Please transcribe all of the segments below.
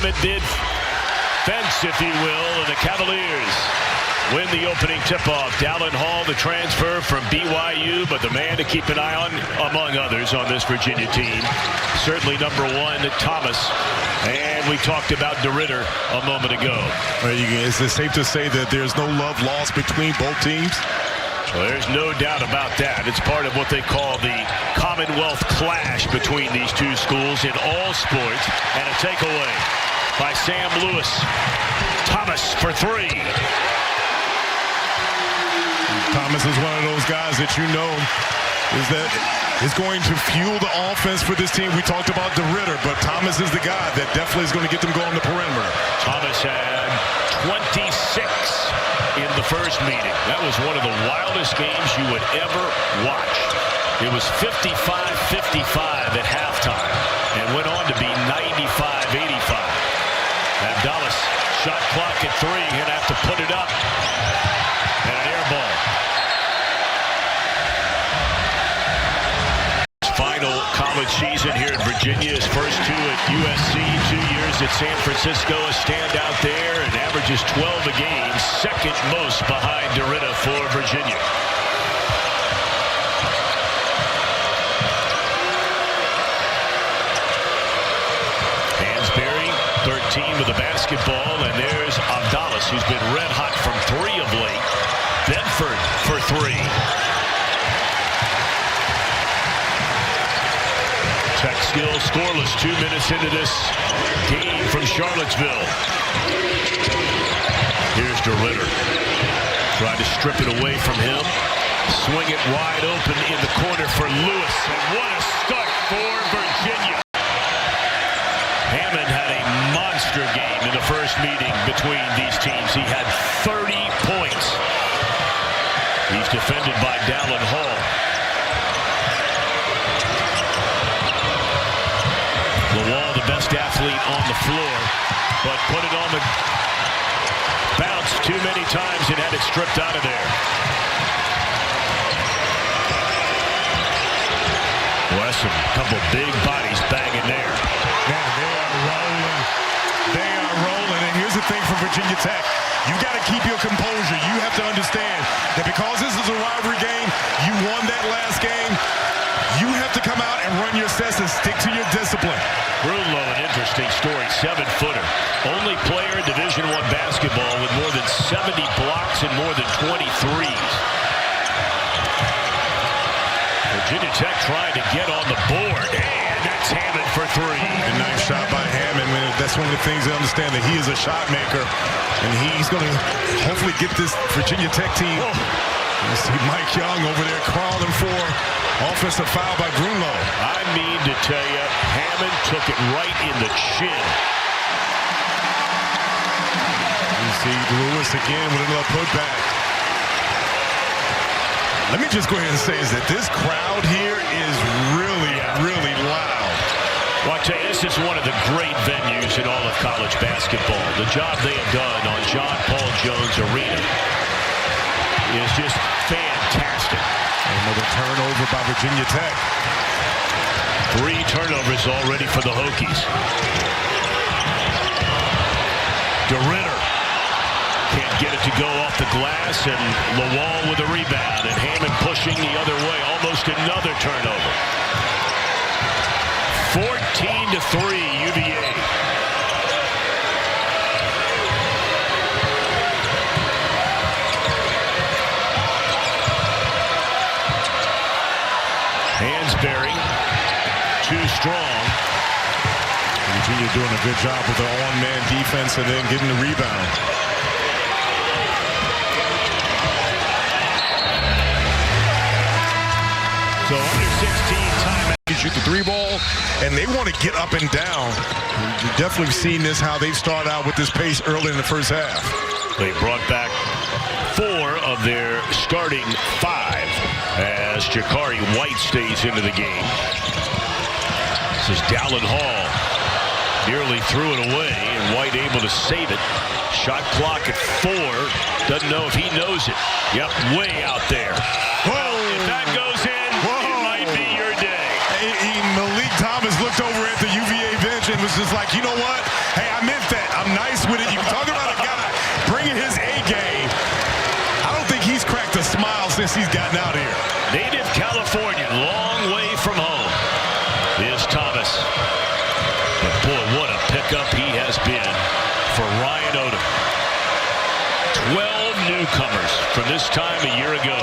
mid fence, if you will, and the Cavaliers win the opening tip-off. Dallin Hall, the transfer from BYU, but the man to keep an eye on, among others, on this Virginia team, certainly number one, Thomas. And we talked about DeRitter a moment ago. Is it safe to say that there's no love lost between both teams? Well, there's no doubt about that. It's part of what they call the Commonwealth clash between these two schools in all sports. And a takeaway by Sam Lewis. Thomas for three. Thomas is one of those guys that is going to fuel the offense for this team. We talked about DeRitter, but Thomas is the guy that definitely is going to get them going on the perimeter. Thomas had 26 in the first meeting. That was one of the wildest games you would ever watch. It was 55-55 at halftime and went on to be 95-85. Abdallas, shot clock at 3, gonna have to put it up. And an air ball. Final college season here in Virginia. His first two at USC, 2 years at San Francisco. A standout there and averages 12 a game. Second most behind DeRitter for Virginia. Hansberry, 13 with the basketball. And there's Abdallas, who's been red hot from 3 of late. Bedford for 3. Tech skill scoreless 2 minutes into this game from Charlottesville. Here's DeRitter. Tried to strip it away from him. Swing it wide open in the corner for Lewis. And what a start for Virginia. Hammond had a monster game in the first meeting between these teams. He had 30 points. He's defended by Dallin Hall. Lawal, the best athlete on the floor, but put it on the bounce too many times and had it stripped out of there. Wesson, a couple big bodies banging there. Man, they are rolling. They are rolling. And here's the thing for Virginia Tech. You got to keep your composure. You have to understand that because this is a rivalry game, you won that last game. You have to come out and run your sets and stick to your discipline. Grunloh, an interesting story, 7-footer. Only player in Division I basketball with more than 70 blocks and more than 20 threes. Virginia Tech trying to get on the board. And that's Hammond for 3. A nice shot by Hammond. That's one of the things they understand, that he is a shot maker. And he's going to hopefully get this Virginia Tech team. You see Mike Young over there crawling for offensive foul by Grunloh. I mean to tell you, Hammond took it right in the chin. You see Lewis again with another putback. Let me just go ahead and say is that this crowd here is really, really loud. Well, I tell you, this is one of the great venues in all of college basketball. The job they have done on John Paul Jones Arena is just fantastic. Another turnover by Virginia Tech. 3 turnovers already for the Hokies. DeRitter can't get it to go off the glass, and Lawal with a rebound, and Hammond pushing the other way. Almost another turnover. 14-3 UVA. Hansberry, too strong. Virginia doing a good job with their on-man defense and then getting the rebound. So under 16 time. You shoot the 3 ball, and they want to get up and down. You've definitely seen this, how they've started out with this pace early in the first half. They brought back 4 of their starting 5 as Jakari White stays into the game. This is Dallin Hall. Nearly threw it away, and White able to save it. Shot clock at 4. Doesn't know if he knows it. Yep, way out there. Whoa! If that goes in, it might be your day. Malik Thomas looked over at the UVA bench and was just like, you know what? Hey, I meant from this time a year ago.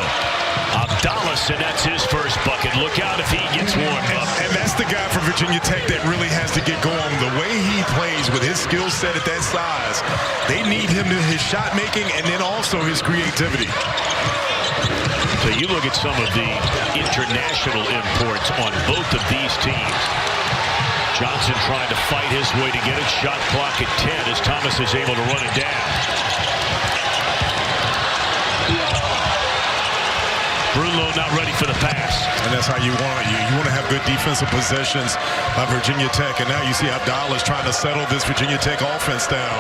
Abdallas, and that's his first bucket. Look out if he gets warmed up. And that's the guy from Virginia Tech that really has to get going. The way he plays with his skill set at that size, they need him to his shot making and then also his creativity. So you look at some of the international imports on both of these teams. Johnson trying to fight his way to get it. Shot clock at 10 as Thomas is able to run it down. Grunloh not ready for the pass. And that's how you want it. You want to have good defensive possessions by Virginia Tech. And now you see Abdallah trying to settle this Virginia Tech offense down.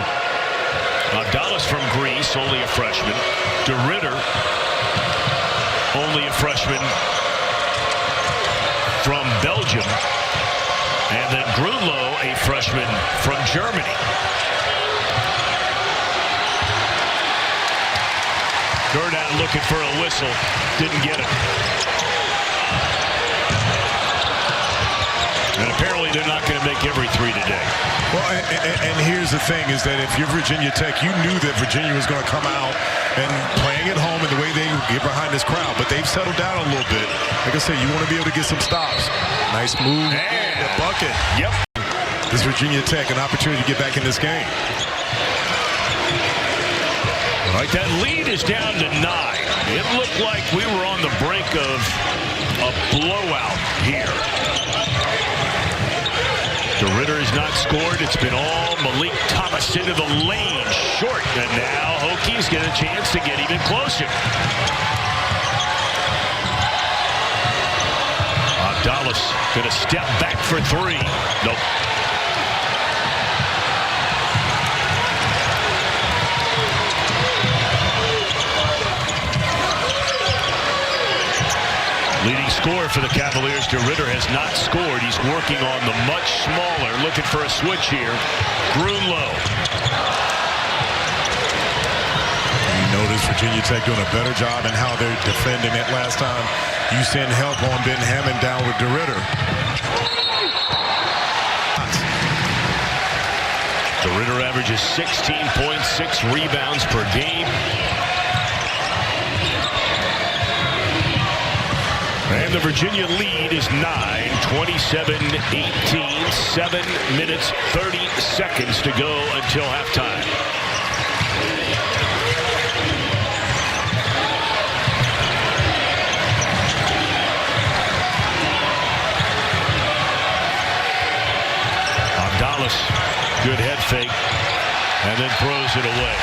Abdallah from Greece, only a freshman. DeRitter, only a freshman from Belgium. And then Grunloh, a freshman from Germany. Gerdau looking for a whistle. Didn't get it. And apparently they're not going to make every three today. Well, and here's the thing is that if you're Virginia Tech, you knew that Virginia was going to come out and playing at home and the way they get behind this crowd. But they've settled down a little bit. Like I said, you want to be able to get some stops. Nice move. And a bucket. Yep. This Virginia Tech, an opportunity to get back in this game. All right, that lead is down to 9. It looked like we were on the brink of a blowout here. DeRitter has not scored. It's been all Malik Thomas into the lane, short. And now Hokies get a chance to get even closer. Abdallah going to step back for 3. Nope. Leading scorer for the Cavaliers, DeRitter, has not scored. He's working on the much smaller, looking for a switch here. Grunloh. You notice Virginia Tech doing a better job in how they're defending it last time. You send help on Ben Hammond down with DeRitter. DeRitter averages 16.6 rebounds per game. And the Virginia lead is 9, 27-18, 7 minutes, 30 seconds to go until halftime. Abdallah, good head fake, and then throws it away.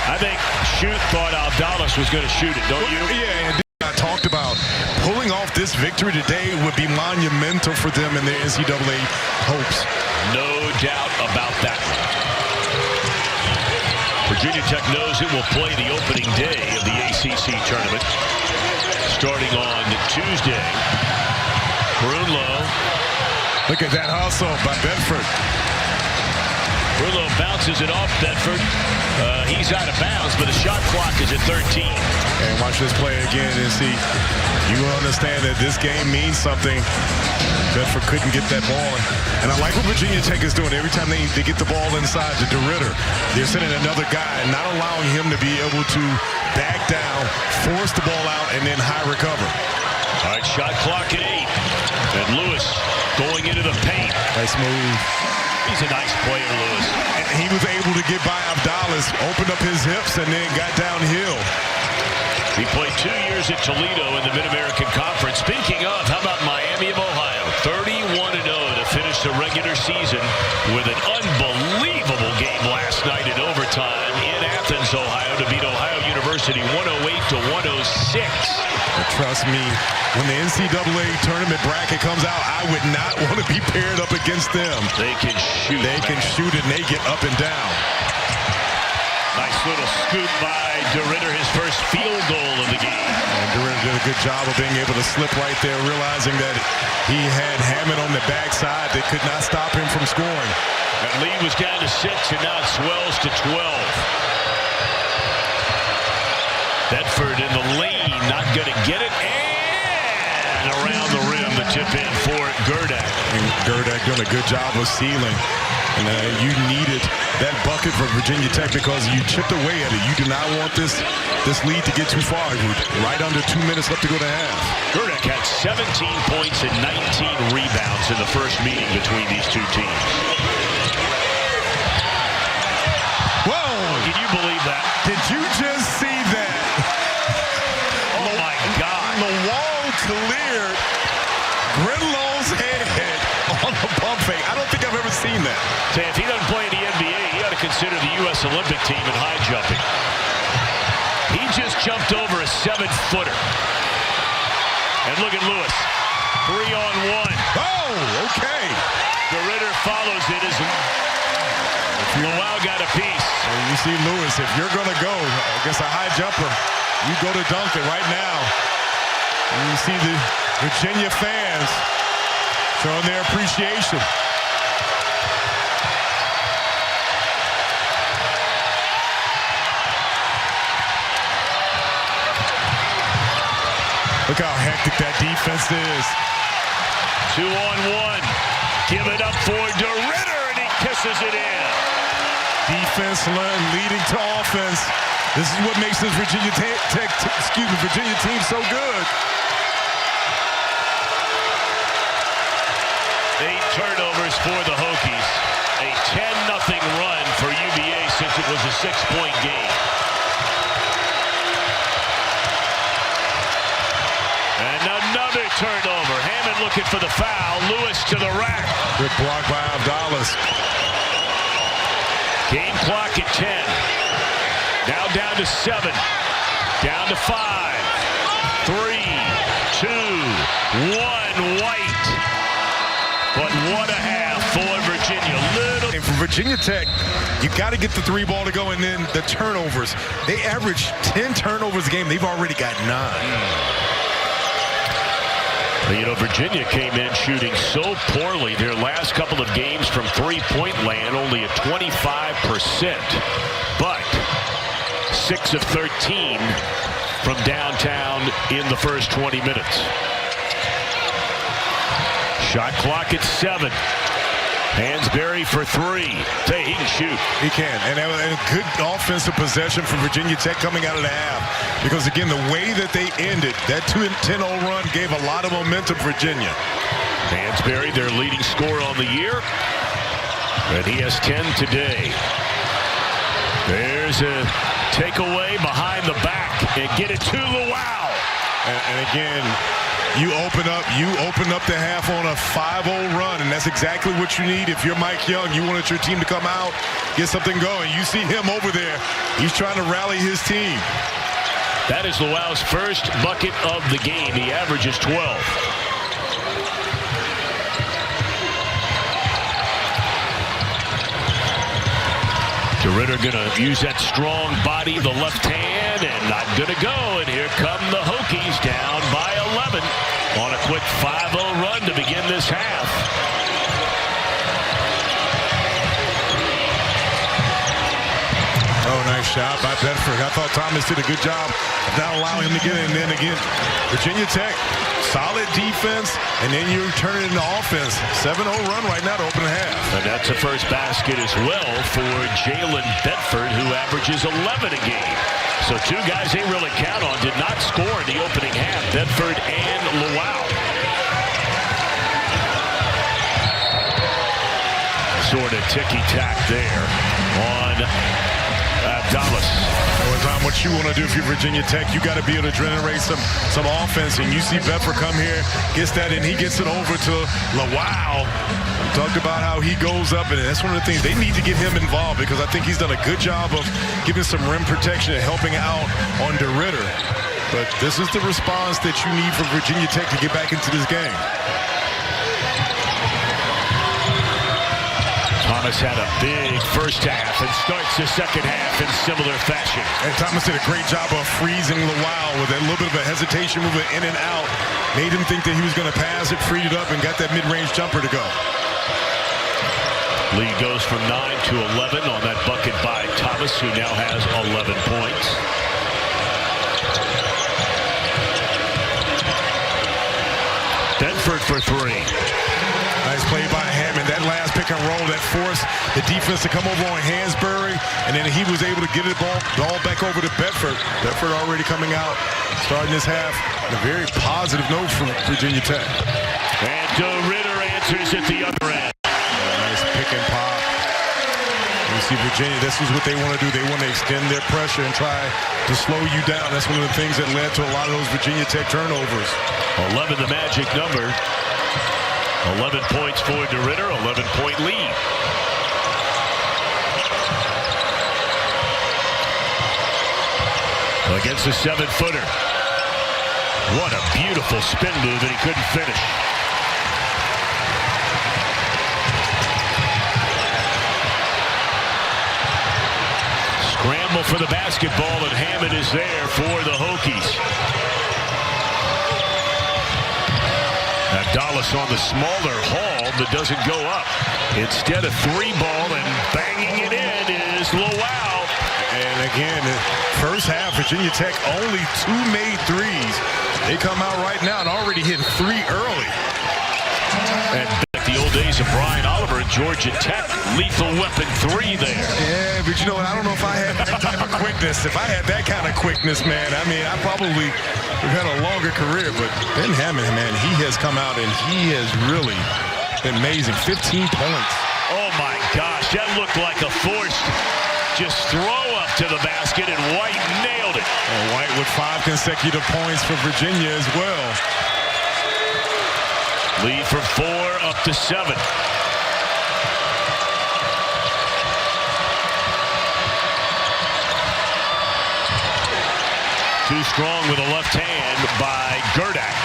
I think Shoot thought Abdallah was going to shoot it, don't you? Yeah, and I talked about pulling off this victory today would be monumental for them in their NCAA hopes. No doubt about that. Virginia Tech knows it will play the opening day of the ACC tournament starting on Tuesday. Grunloh. Look at that hustle by Bedford. Grunloh bounces it off Bedford. He's out of bounds, but the shot clock is at 13. And watch this play again and see. You understand that this game means something. Bedford couldn't get that ball. And I like what Virginia Tech is doing. Every time they get the ball inside to DeRitter, they're sending another guy and not allowing him to be able to back down, force the ball out, and then high recover. All right, shot clock at 8. And Lewis going into the paint. Nice move. He's a nice player, Lewis. And he was able to get by Abdallah, opened up his hips, and then got downhill. He played 2 years at Toledo in the Mid-American Conference. Speaking of, how about Miami of Ohio? 31-0 to finish the regular season with an unbelievable game last night in overtime in Athens, Ohio, to beat Ohio University 108-106. And trust me, when the NCAA tournament bracket comes out, I would not want to be paired up against them. They can shoot. They can shoot it, and they get up and down. Nice little scoop by DeRitter, his first field goal of the game. And DeRitter did a good job of being able to slip right there, realizing that he had Hammond on the backside that could not stop him from scoring. That lead was down to 6, and now it swells to 12. Bedford in the lane, not going to get it, and around the rim, the tip in for Gerdau. And Gerdau doing a good job of sealing. And you needed that bucket for Virginia Tech because you chipped away at it. You do not want this lead to get too far. Right under 2 minutes left to go to half. Grunloh had 17 points and 19 rebounds in the first meeting between these two teams. Whoa! Can you believe that? Did you just see that? Oh, my God. The wall cleared Grunloh's head on the pump fake. I don't think I've ever seen that. Say, if he doesn't play in the NBA, he ought to consider the U.S. Olympic team in high jumping. He just jumped over a 7-footer. And look at Lewis. 3-on-1. Oh, okay. The Ritter follows it as Lowell got a piece. And you see Lewis, if you're going to go against a high jumper, you go to dunk it right now. And you see the Virginia fans showing their appreciation. Look how hectic that defense is. 2-on-1. Give it up for DeRitter, and he kisses it in. Defense leading to offense. This is what makes this Virginia team so good. 8 turnovers for the Hokies. A 10-0 run for UVA since it was a 6-point game. And another turnover. Hammond looking for the foul. Lewis to the rack. Good block by Abdallah. Game clock at 10. Now down to 7. Down to 5. 3, 2, 1. White. But what a half for Virginia. And for Virginia Tech, you got to get the 3 ball to go, and then the turnovers. They average 10 turnovers a game. They've already got 9. You know, Virginia came in shooting so poorly their last couple of games from three-point land, only at 25%. But 6 of 13 from downtown in the first 20 minutes. Shot clock at 7. Hansberry for 3. Hey, he can shoot. He can. And a good offensive possession for Virginia Tech coming out of the half. Because, again, the way that they ended, that 10-0 run gave a lot of momentum for Virginia. Hansberry, their leading scorer on the year. And he has 10 today. There's a takeaway behind the back. And get it to Lowell. And again, you open up the half on a 5-0 run, and that's exactly what you need. If you're Mike Young, you wanted your team to come out, get something going. You see him over there. He's trying to rally his team. That is Lowell's first bucket of the game. He averages 12. DeRitter going to use that strong body, the left hand, and not going to go. And here come the Hokies down by 11 on a quick 5-0 run to begin this half. Oh, nice shot by Bedford. I thought Thomas did a good job of not allowing him to get in. And then again, Virginia Tech, solid defense, and then you turn it into offense. 7-0 run right now to open the half. And that's the first basket as well for Jalen Bedford, who averages 11 a game. So 2 guys they really count on did not score in the opening half, Bedford and Lowell. Sort of ticky-tack there on Abdallah. What you want to do if you're Virginia Tech, you got to be able to generate some offense. And you see Bedford come here, gets that, and he gets it over to Lowell. Talked about how he goes up, and that's one of the things. They need to get him involved because I think he's done a good job of giving some rim protection and helping out on DeRitter. But this is the response that you need from Virginia Tech to get back into this game. Thomas had a big first half and starts the second half in similar fashion. And Thomas did a great job of freezing Lowell with a little bit of a hesitation movement in and out. Made him think that he was going to pass it, freed it up, and got that mid-range jumper to go. Lead goes from 9 to 11 on that bucket by Thomas, who now has 11 points. Bedford for 3. Nice play by Hammond. That last pick pick and roll that forced the defense to come over on Hansberry, and then he was able to get the ball back over to Bedford. Bedford already coming out, starting this half on a very positive note for Virginia Tech. And Ritter answers at the other end. Nice pick and pop. You see Virginia, this is what they want to do. They want to extend their pressure and try to slow you down. That's one of the things that led to a lot of those Virginia Tech turnovers. 11, the magic number. 11 points for DeRitter, 11-point lead. Against the 7-footer. What a beautiful spin move, and he couldn't finish. Scramble for the basketball, and Hammond is there for the Hokies. Dallas on the smaller haul that doesn't go up. Instead, a 3-ball, and banging it in is Lowell. And again, first half, Virginia Tech only 2 made threes. They come out right now and already hitting 3 early. And back the old days of Brian Oliver at Georgia Tech, lethal weapon 3 there. Yeah, but you know what? I don't know if I had that type of quickness. If I had that kind of quickness, man, I mean, I probably would have had a longer career. But Ben Hammond, man, he has come out and he has really been amazing. 15 points. Oh, my gosh. That looked like a forced just throw up to the basket, and White nailed it. And White with 5 consecutive points for Virginia as well. Lead from 4 up to 7. Too strong with a left hand by Gerdak.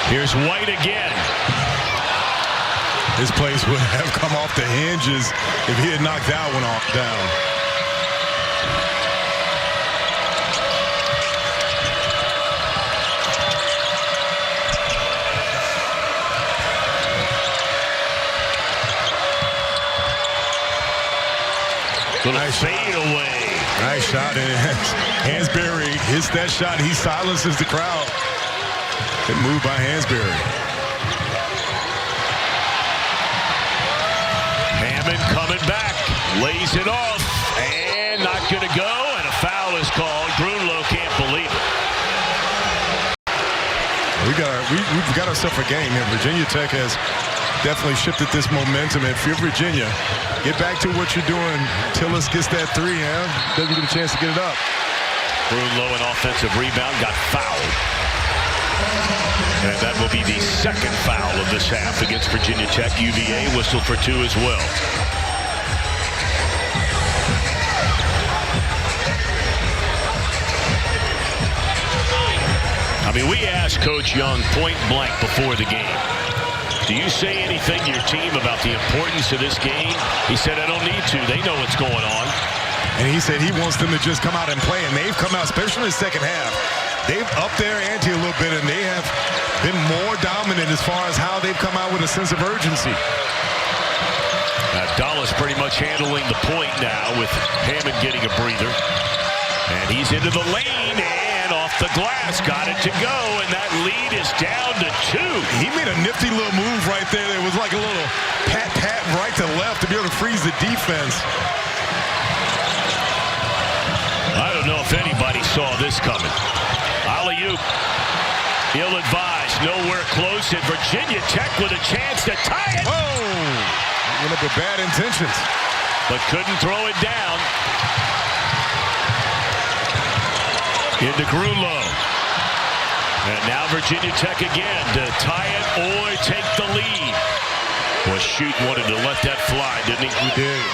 Here's White again. This place would have come off the hinges if he had knocked that one down. Nice fade away. Nice shot. And Hansberry hits that shot. He silences the crowd. Good move by Hansberry. Hammond coming back, lays it off, and not going to go, and a foul is called. Grunloh can't believe it. We've got ourselves a game here. Virginia Tech has definitely shifted this momentum. And if you're Virginia, get back to what you're doing. Tillis gets that 3, doesn't get a chance to get it up. Grunloh, an offensive rebound, got fouled. And that will be the second foul of this half against Virginia Tech. UVA whistled for 2 as well. I mean, we asked Coach Young point blank before the game, do you say anything to your team about the importance of this game? He said, I don't need to. They know what's going on. And he said he wants them to just come out and play. And they've come out, especially in the second half. They've upped their ante a little bit, and they have been more dominant as far as how they've come out with a sense of urgency. Dallas pretty much handling the point now with Hammond getting a breather. And he's into the lane and off the glass. Got it to go, and that lead is down to 2. He made a nifty little move right there. It was like a little pat right to left to be able to freeze the defense. I don't know if anybody saw this coming. Alley-oop, ill-advised, nowhere close, and Virginia Tech with a chance to tie it. Whoa! Went up with bad intentions. But couldn't throw it down. Into Grunloh. And now Virginia Tech again to tie it or take the lead. Well, Shoot wanted to let that fly, didn't he? He did.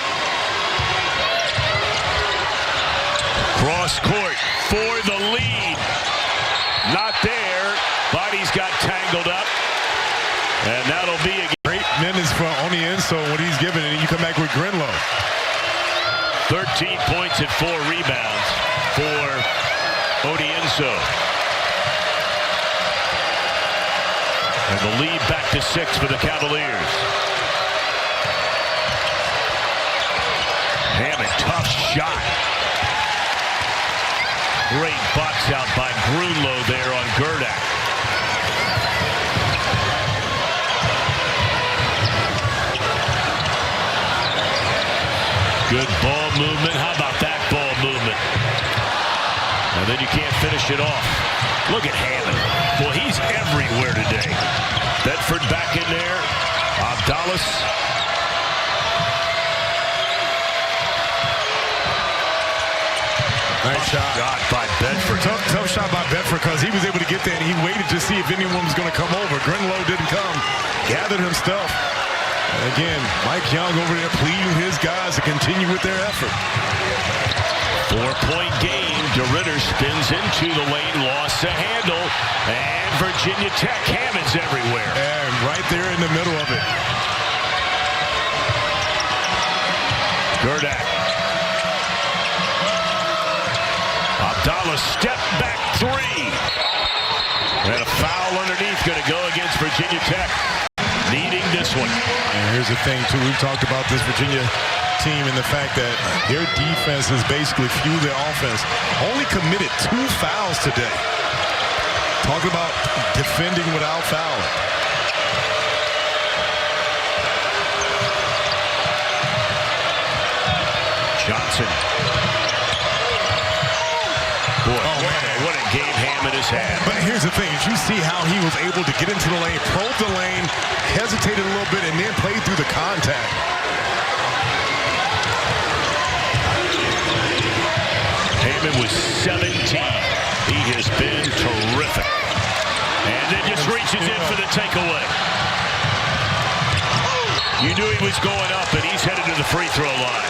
Cross court for the lead. Not there. Bodies got tangled up. And that'll be a great minutes for Onienso when he's given it, and you come back with Grunloh. 13 points and 4 rebounds for Onienso. And the lead back to 6 for the Cavaliers. shot. Great box out by Grunloh there on Gerdak. Good ball movement. How about that ball movement? And then you can't finish it off. Look at Hammond. Well, he's everywhere today. Bedford back in there. Abdallas. Nice shot by Bedford. Tough shot by Bedford because he was able to get there and he waited to see if anyone was going to come over. Grunloh didn't come. Gathered him stuff. Again, Mike Young over there pleading his guys to continue with their effort. 4-point game. DeRitter spins into the lane, lost the handle, and Virginia Tech. Hammond's everywhere. And right there in the middle of it. Gerdak. Abdallah step back three. And a foul underneath going to go against Virginia Tech. Needing this one. And here's the thing, too. We've talked about this Virginia team and the fact that their defense has basically fueled their offense. Only committed 2 fouls today. Talk about defending without fouling. Johnson. Boy, what a game Hammond has had. But here's the thing. Did you see how he was able to get into the lane, probe the lane, hesitated a little bit, and then played through the contact? Hammond was 17. He has been terrific. And then just reaches in for the takeaway. You knew he was going up, and he's headed to the free throw line.